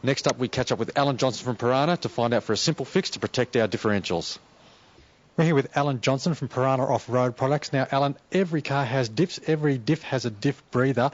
Next up, we catch up with Alan Johnson from Piranha to find out for a simple fix to protect our differentials. We're here with Alan Johnson from Piranha Off-Road Products. Now, Alan, every car has diffs. Every diff has a diff breather.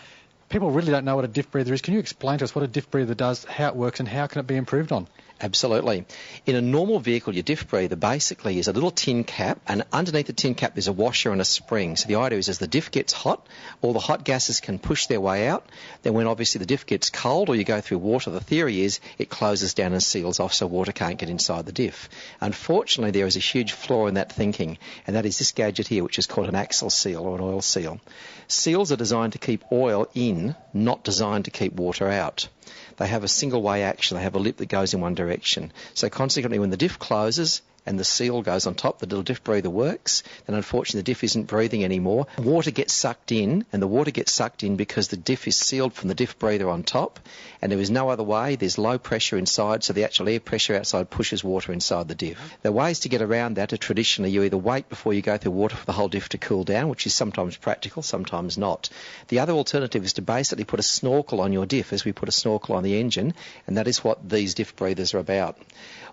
People really don't know what a diff breather is. Can you explain to us what a diff breather does, how it works, and how can it be improved on? Absolutely. In a normal vehicle, your diff breather basically is a little tin cap, and underneath the tin cap there's a washer and a spring. So the idea is as the diff gets hot, all the hot gases can push their way out. Then when obviously the diff gets cold or you go through water, the theory is it closes down and seals off so water can't get inside the diff. Unfortunately, there is a huge flaw in that thinking, and that is this gadget here, which is called an axle seal or an oil seal. Seals are designed to keep oil in, not designed to keep water out. They have a single-way action. They have a lip that goes in one direction. So consequently, when the diff closes and the seal goes on top, the little diff breather works, then unfortunately the diff isn't breathing anymore. Water gets sucked in, and the water gets sucked in because the diff is sealed from the diff breather on top, and there is no other way. There's low pressure inside, so the actual air pressure outside pushes water inside the diff. The ways to get around that are traditionally you either wait before you go through water for the whole diff to cool down, which is sometimes practical, sometimes not. The other alternative is to basically put a snorkel on your diff, as we put a snorkel on the engine, and that is what these diff breathers are about.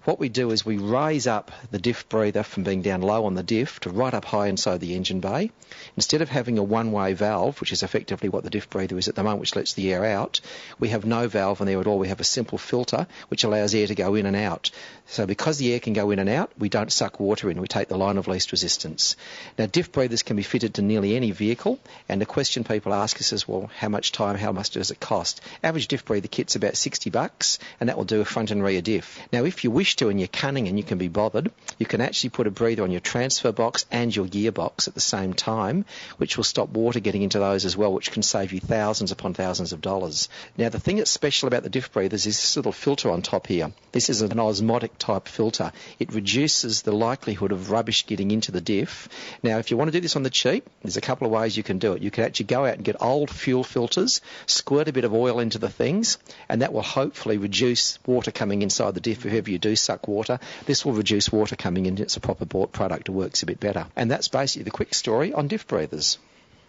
What we do is we raise up the diff breather from being down low on the diff to right up high inside the engine bay. Instead of having a one-way valve, which is effectively what the diff breather is at the moment, which lets the air out, we have no valve in there at all. We have a simple filter which allows air to go in and out. So because the air can go in and out, we don't suck water in. We take the line of least resistance. Now, diff breathers can be fitted to nearly any vehicle, and the question people ask us is, well, how much time, how much does it cost? Average diff breather kit's about $60, and that will do a front and rear diff. Now, if you wish to and you're cunning and you can be bothered, you can actually put a breather on your transfer box and your gearbox at the same time, which will stop water getting into those as well, which can save you thousands upon thousands of dollars. Now, the thing that's special about the diff breathers is this little filter on top here. This is an osmotic type filter. It reduces the likelihood of rubbish getting into the diff. Now, if you want to do this on the cheap, there's a couple of ways you can do it. You can actually go out and get old fuel filters, squirt a bit of oil into the things, and that will hopefully reduce water coming inside the diff if ever you do suck water. This will reduce water coming in. It's a proper bought product. It works a bit better. And that's basically the quick story on diff breathers.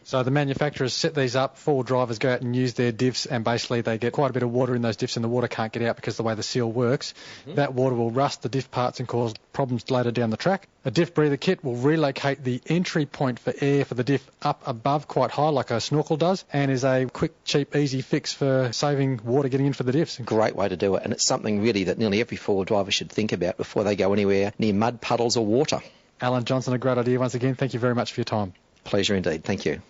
So the manufacturers set these up, forward drivers go out and use their diffs, and basically they get quite a bit of water in those diffs and the water can't get out because of the way the seal works. That water will rust the diff parts and cause problems later down the track. A diff breather kit will relocate the entry point for air for the diff up above quite high like a snorkel does, and is a quick, cheap, easy fix for saving water getting in for the diffs. Great way to do it, and it's something really that nearly every forward driver should think about before they go anywhere near mud puddles or water. Alan Johnson, a great idea once again. Thank you very much for your time. Pleasure indeed. Thank you.